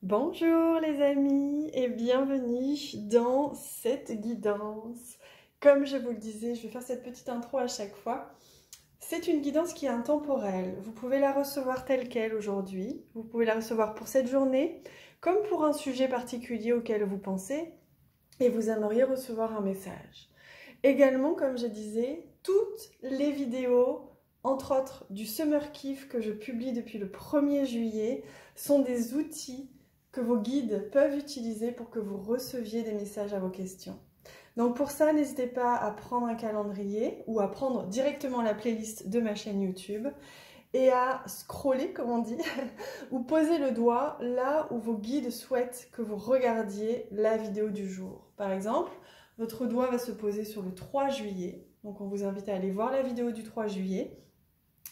Bonjour les amis et bienvenue dans cette guidance. Comme je vous le disais, je vais faire cette petite intro à chaque fois. C'est une guidance qui est intemporelle. Vous pouvez la recevoir telle qu'elle aujourd'hui. Vous pouvez la recevoir pour cette journée, comme pour un sujet particulier auquel vous pensez et vous aimeriez recevoir un message. Également, comme je disais, toutes les vidéos, entre autres du Summer Kiff que je publie depuis le 1er juillet, sont des outils que vos guides peuvent utiliser pour que vous receviez des messages à vos questions. Donc pour ça, n'hésitez pas à prendre un calendrier ou à prendre directement la playlist de ma chaîne YouTube et à scroller, comme on dit, ou poser le doigt là où vos guides souhaitent que vous regardiez la vidéo du jour. Par exemple, votre doigt va se poser sur le 3 juillet, donc on vous invite à aller voir la vidéo du 3 juillet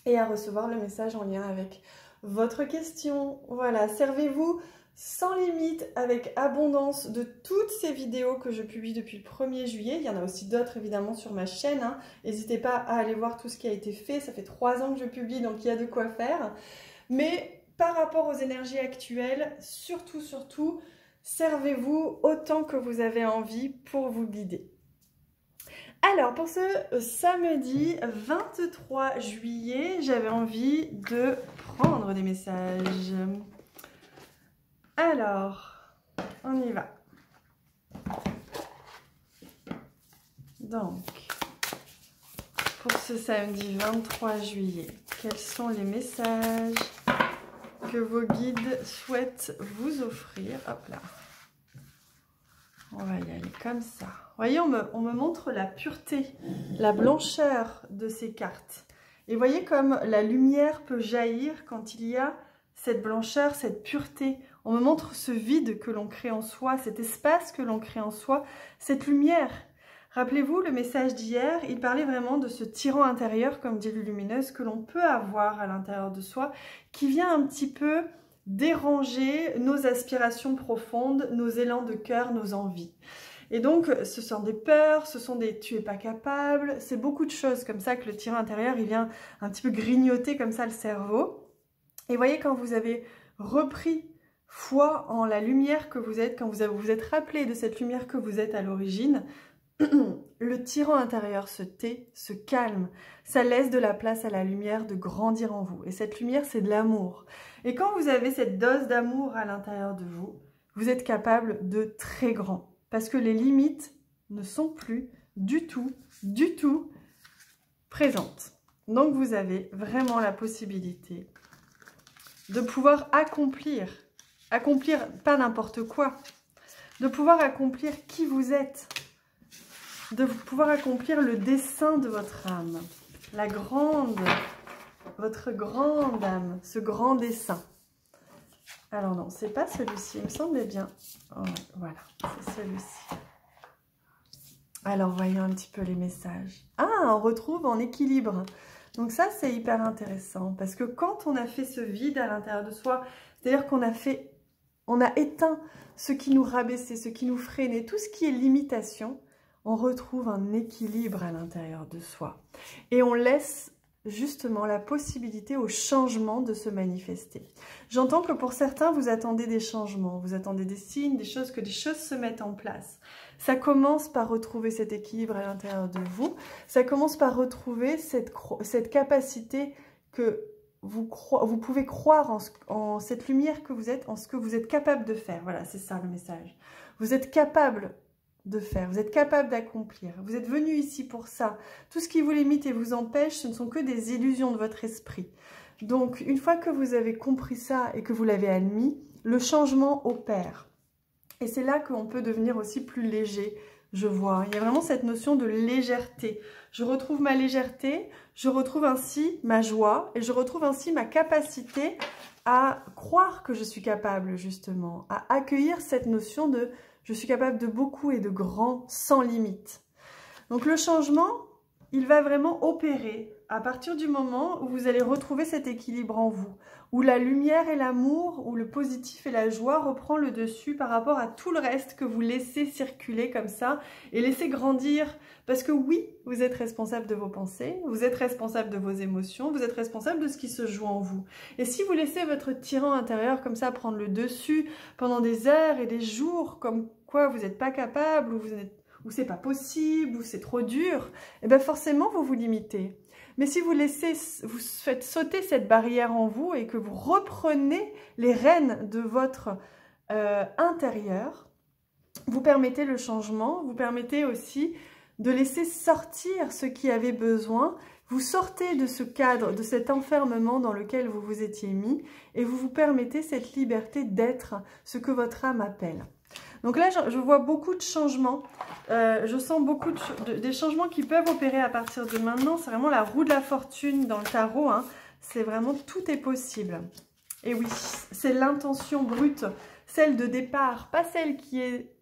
et à recevoir le message en lien avec votre question. Voilà, servez-vous sans limite, avec abondance de toutes ces vidéos que je publie depuis le 1er juillet. Il y en a aussi d'autres évidemment sur ma chaîne. N'hésitez pas à aller voir tout ce qui a été fait. Ça fait 3 ans que je publie, donc il y a de quoi faire. Mais par rapport aux énergies actuelles, surtout, servez-vous autant que vous avez envie pour vous guider. Alors, pour ce samedi 23 juillet, j'avais envie de prendre des messages. Alors, on y va. Donc, pour ce samedi 23 juillet, quels sont les messages que vos guides souhaitent vous offrir? Hop là. On va y aller comme ça. Vous voyez, on me montre la pureté, la blancheur de ces cartes. Et vous voyez comme la lumière peut jaillir quand il y a cette blancheur, cette pureté. On me montre ce vide que l'on crée en soi, cet espace que l'on crée en soi, cette lumière. Rappelez-vous, le message d'hier, il parlait vraiment de ce tyran intérieur, comme dit Lumineuse, que l'on peut avoir à l'intérieur de soi, qui vient un petit peu déranger nos aspirations profondes, nos élans de cœur, nos envies. Et donc, ce sont des peurs, ce sont des « tu es pas capable », c'est beaucoup de choses comme ça que le tyran intérieur, il vient un petit peu grignoter comme ça le cerveau. Et voyez, quand vous avez repris foi en la lumière que vous êtes, quand vous vous êtes rappelé de cette lumière que vous êtes à l'origine, le tyran intérieur se tait, se calme, ça laisse de la place à la lumière de grandir en vous. Et cette lumière, c'est de l'amour. Et quand vous avez cette dose d'amour à l'intérieur de vous, vous êtes capable de très grand. Parce que les limites ne sont plus du tout présentes. Donc vous avez vraiment la possibilité de pouvoir accomplir pas n'importe quoi, de pouvoir accomplir qui vous êtes, de pouvoir accomplir le dessein de votre âme, votre grande âme, ce grand dessein. Alors non, c'est pas celui-ci, il me semblait bien. Oh, voilà, c'est celui-ci. Alors voyons un petit peu les messages. Ah, on retrouve en équilibre. Donc ça, c'est hyper intéressant parce que quand on a fait ce vide à l'intérieur de soi, c'est-à-dire qu'on a éteint ce qui nous rabaissait, ce qui nous freinait, tout ce qui est limitation, on retrouve un équilibre à l'intérieur de soi. Et on laisse justement la possibilité au changement de se manifester. J'entends que pour certains, vous attendez des changements, vous attendez des signes, que des choses se mettent en place. Ça commence par retrouver cet équilibre à l'intérieur de vous. Ça commence par retrouver cette capacité que vous pouvez croire en cette lumière que vous êtes, en ce que vous êtes capable de faire. Voilà, c'est ça le message. Vous êtes capable de faire, vous êtes capable d'accomplir. Vous êtes venu ici pour ça. Tout ce qui vous limite et vous empêche, ce ne sont que des illusions de votre esprit. Donc, une fois que vous avez compris ça et que vous l'avez admis, le changement opère. Et c'est là qu'on peut devenir aussi plus léger, je vois. Il y a vraiment cette notion de légèreté. Je retrouve ma légèreté, je retrouve ainsi ma joie et je retrouve ainsi ma capacité à croire que je suis capable, justement, à accueillir cette notion de « je suis capable de beaucoup et de grand sans limite ». Donc le changement, il va vraiment opérer à partir du moment où vous allez retrouver cet équilibre en vous, où la lumière et l'amour, où le positif et la joie reprend le dessus par rapport à tout le reste que vous laissez circuler comme ça et laissez grandir. Parce que oui, vous êtes responsable de vos pensées, vous êtes responsable de vos émotions, vous êtes responsable de ce qui se joue en vous. Et si vous laissez votre tyran intérieur comme ça prendre le dessus pendant des heures et des jours, comme quoi vous n'êtes pas capable, ou c'est pas possible, ou c'est trop dur, et bien forcément vous vous limitez. Mais si vous faites sauter cette barrière en vous et que vous reprenez les rênes de votre intérieur, vous permettez le changement, vous permettez aussi de laisser sortir ce qui avait besoin, vous sortez de ce cadre, de cet enfermement dans lequel vous vous étiez mis et vous vous permettez cette liberté d'être ce que votre âme appelle. Donc là, je vois beaucoup de changements, je sens beaucoup des changements qui peuvent opérer à partir de maintenant. C'est vraiment la roue de la fortune dans le tarot, hein. C'est vraiment tout est possible. Et oui, c'est l'intention brute, celle de départ, pas celle qui est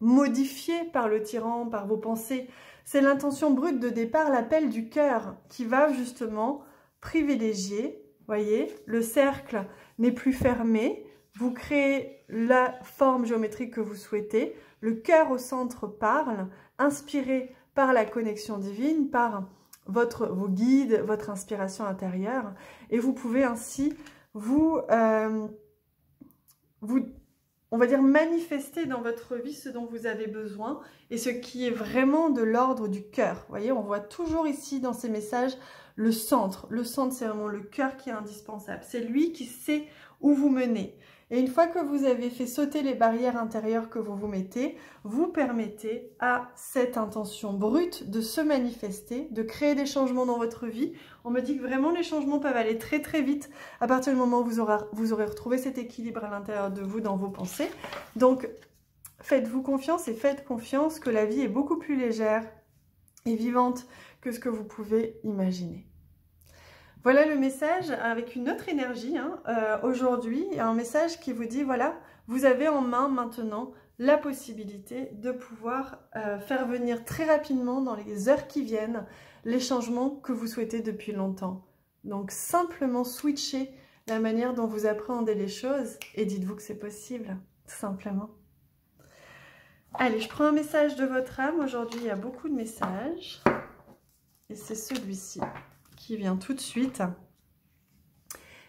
modifiée par le tyran, par vos pensées. C'est l'intention brute de départ, l'appel du cœur qui va justement privilégier, voyez, le cercle n'est plus fermé. Vous créez la forme géométrique que vous souhaitez. Le cœur au centre parle, inspiré par la connexion divine, par vos guides, votre inspiration intérieure. Et vous pouvez ainsi on va dire, manifester dans votre vie ce dont vous avez besoin et ce qui est vraiment de l'ordre du cœur. Vous voyez, on voit toujours ici dans ces messages le centre. Le centre, c'est vraiment le cœur qui est indispensable. C'est lui qui sait où vous menez. Et une fois que vous avez fait sauter les barrières intérieures que vous vous mettez, vous permettez à cette intention brute de se manifester, de créer des changements dans votre vie. On me dit que vraiment les changements peuvent aller très très vite à partir du moment où vous aurez retrouvé cet équilibre à l'intérieur de vous dans vos pensées. Donc faites-vous confiance et faites confiance que la vie est beaucoup plus légère et vivante que ce que vous pouvez imaginer. Voilà le message avec une autre énergie. Aujourd'hui, il y a un message qui vous dit, voilà, vous avez en main maintenant la possibilité de pouvoir faire venir très rapidement, dans les heures qui viennent, les changements que vous souhaitez depuis longtemps. Donc, simplement switchez la manière dont vous appréhendez les choses et dites-vous que c'est possible, tout simplement. Allez, je prends un message de votre âme. Aujourd'hui, il y a beaucoup de messages. Et c'est celui-ci qui vient tout de suite.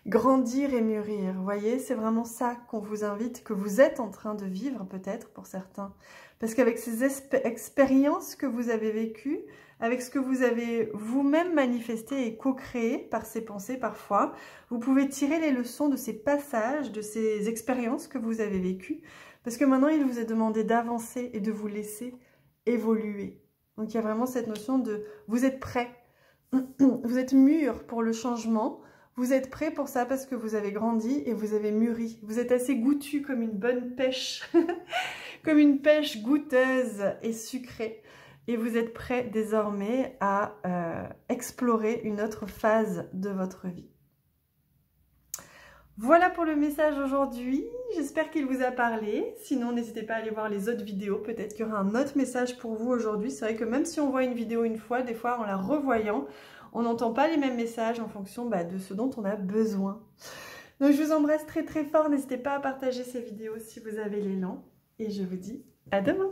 Grandir et mûrir, vous voyez, c'est vraiment ça qu'on vous invite, que vous êtes en train de vivre peut-être pour certains. Parce qu'avec ces expériences que vous avez vécues, avec ce que vous avez vous-même manifesté et co-créé par ces pensées parfois, vous pouvez tirer les leçons de ces passages, de ces expériences que vous avez vécues. Parce que maintenant, il vous est demandé d'avancer et de vous laisser évoluer. Donc il y a vraiment cette notion de vous êtes prêt. Vous êtes mûr pour le changement, vous êtes prêt pour ça parce que vous avez grandi et vous avez mûri. Vous êtes assez goûtu comme une bonne pêche, comme une pêche goûteuse et sucrée. Et vous êtes prêt désormais à explorer une autre phase de votre vie. Voilà pour le message aujourd'hui. J'espère qu'il vous a parlé. Sinon, n'hésitez pas à aller voir les autres vidéos. Peut-être qu'il y aura un autre message pour vous aujourd'hui. C'est vrai que même si on voit une vidéo une fois, des fois en la revoyant, on n'entend pas les mêmes messages en fonction de ce dont on a besoin. Donc, je vous embrasse très très fort. N'hésitez pas à partager ces vidéos si vous avez l'élan. Et je vous dis à demain.